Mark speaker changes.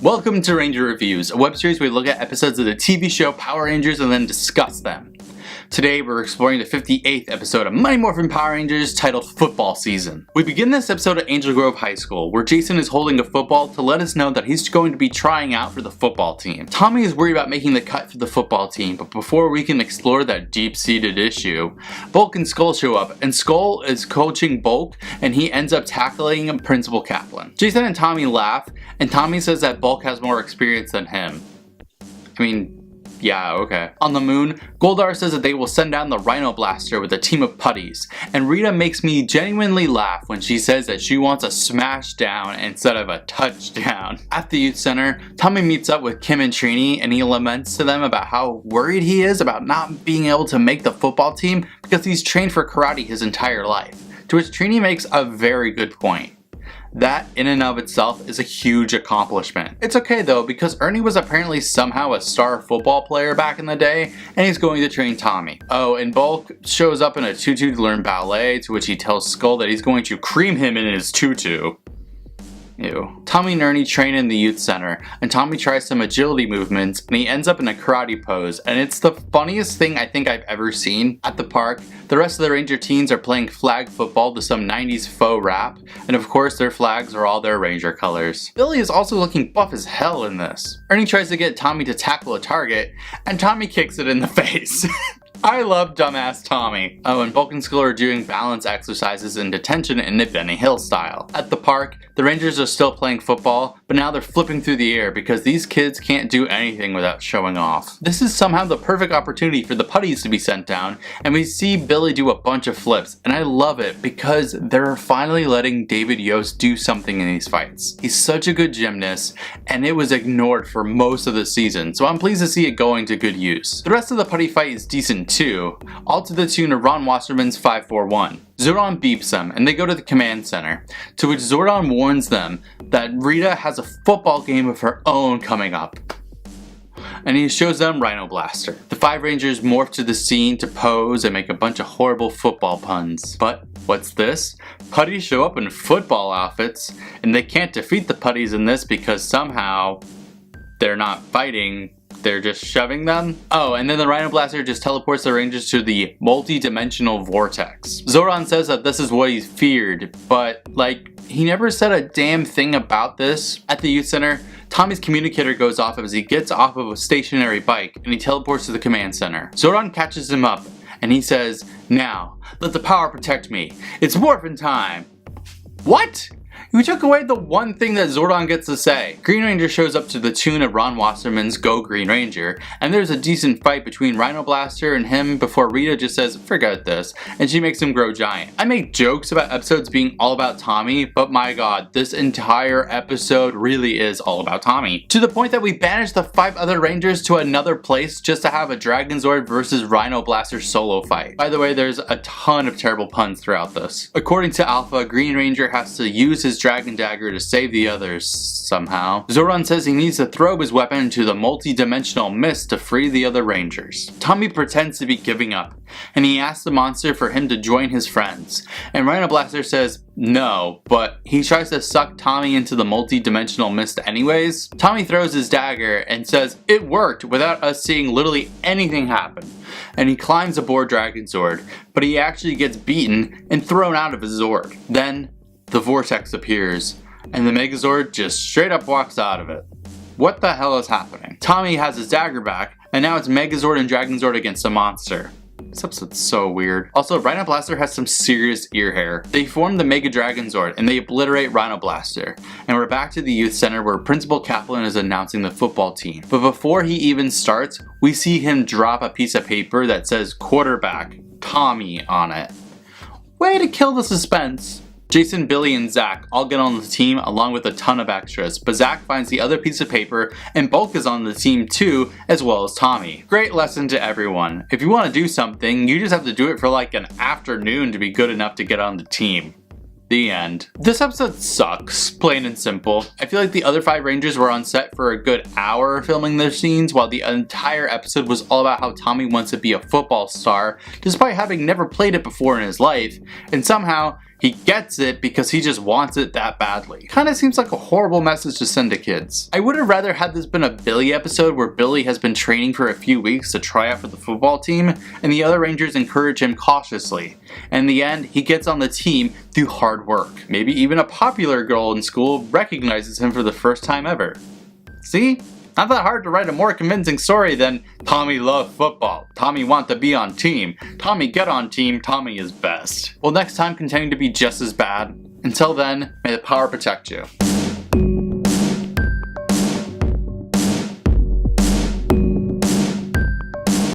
Speaker 1: Welcome to Ranger Reviews, a web series where we look at episodes of the TV show Power Rangers and then discuss them. Today we're exploring the 58th episode of Mighty Morphin Power Rangers titled Football Season. We begin this episode at Angel Grove High School, where Jason is holding a football to let us know that he's going to be trying out for the football team. Tommy is worried about making the cut for the football team, but before we can explore that deep-seated issue, Bulk and Skull show up, and Skull is coaching Bulk, and he ends up tackling Principal Kaplan. Jason and Tommy laugh, and Tommy says that Bulk has more experience than him. Yeah, okay. On the moon, Goldar says that they will send down the Rhino Blaster with a team of putties, and Rita makes me genuinely laugh when she says that she wants a smash down instead of a touchdown. At the youth center, Tommy meets up with Kim and Trini, and he laments to them about how worried he is about not being able to make the football team because he's trained for karate his entire life, to which Trini makes a very good point. That, in and of itself, is a huge accomplishment. It's okay though, because Ernie was apparently somehow a star football player back in the day, and he's going to train Tommy. Oh, and Bulk shows up in a tutu to learn ballet, to which he tells Skull that he's going to cream him in his tutu. Ew. Tommy and Ernie train in the youth center, and Tommy tries some agility movements, and he ends up in a karate pose, and it's the funniest thing I think I've ever seen. At the park, the rest of the Ranger teens are playing flag football to some 90s faux rap, and of course their flags are all their Ranger colors. Billy is also looking buff as hell in this. Ernie tries to get Tommy to tackle a target, and Tommy kicks it in the face. I love dumbass Tommy. Oh, and Bulk and Skull are doing balance exercises in detention in the Benny Hill style. At the park, the Rangers are still playing football, but now they're flipping through the air because these kids can't do anything without showing off. This is somehow the perfect opportunity for the putties to be sent down, and we see Billy do a bunch of flips, and I love it because they're finally letting David Yost do something in these fights. He's such a good gymnast, and it was ignored for most of the season, so I'm pleased to see it going to good use. The rest of the putty fight is decent too, all to the tune of Ron Wasserman's 541. Zordon beeps them, and they go to the command center, to which Zordon warns them that Rita has a football game of her own coming up. And he shows them Rhino Blaster. The 5 Rangers morph to the scene to pose and make a bunch of horrible football puns. But what's this? Putties show up in football outfits, and they can't defeat the putties in this because somehow they're not fighting. They're just shoving them? Oh, and then the Rhino Blaster just teleports the Rangers to the multi-dimensional vortex. Zordon says that this is what he feared, but he never said a damn thing about this. At the youth center, Tommy's communicator goes off as he gets off of a stationary bike and he teleports to the command center. Zordon catches him up and he says, "Now, let the power protect me. It's morphin' time." What? You took away the one thing that Zordon gets to say. Green Ranger shows up to the tune of Ron Wasserman's Go Green Ranger, and there's a decent fight between Rhino Blaster and him before Rita just says, "Forget this," and she makes him grow giant. I make jokes about episodes being all about Tommy, but my god, this entire episode really is all about Tommy. To the point that we banish the 5 other Rangers to another place just to have a Dragonzord versus Rhino Blaster solo fight. By the way, there's a ton of terrible puns throughout this. According to Alpha, Green Ranger has to use his Dragon Dagger to save the others somehow. Zordon says he needs to throw his weapon into the multi-dimensional mist to free the other Rangers. Tommy pretends to be giving up, and he asks the monster for him to join his friends. And Rhino Blaster says no, but he tries to suck Tommy into the multi-dimensional mist anyways. Tommy throws his dagger and says it worked without us seeing literally anything happen. And he climbs aboard Dragonzord, but he actually gets beaten and thrown out of his Zord. Then the vortex appears, and the Megazord just straight up walks out of it. What the hell is happening? Tommy has his dagger back, and now it's Megazord and Dragonzord against a monster. This episode's so weird. Also, Rhino Blaster has some serious ear hair. They form the Mega Dragonzord, and they obliterate Rhino Blaster. And we're back to the youth center where Principal Kaplan is announcing the football team. But before he even starts, we see him drop a piece of paper that says quarterback Tommy on it. Way to kill the suspense. Jason, Billy, and Zach all get on the team along with a ton of extras, but Zach finds the other piece of paper and Bulk is on the team too, as well as Tommy. Great lesson to everyone. If you want to do something, you just have to do it for like an afternoon to be good enough to get on the team. The end. This episode sucks, plain and simple. I feel like the other 5 Rangers were on set for a good hour filming their scenes, while the entire episode was all about how Tommy wants to be a football star, despite having never played it before in his life, and somehow He gets it because he just wants it that badly. Kinda seems like a horrible message to send to kids. I would have rather had this been a Billy episode where Billy has been training for a few weeks to try out for the football team, and the other Rangers encourage him cautiously. In the end, he gets on the team through hard work. Maybe even a popular girl in school recognizes him for the first time ever. See? Not that hard to write a more convincing story than Tommy loved football, Tommy want to be on team, Tommy get on team, Tommy is best. Will next time continue to be just as bad? Until then, may the power protect you.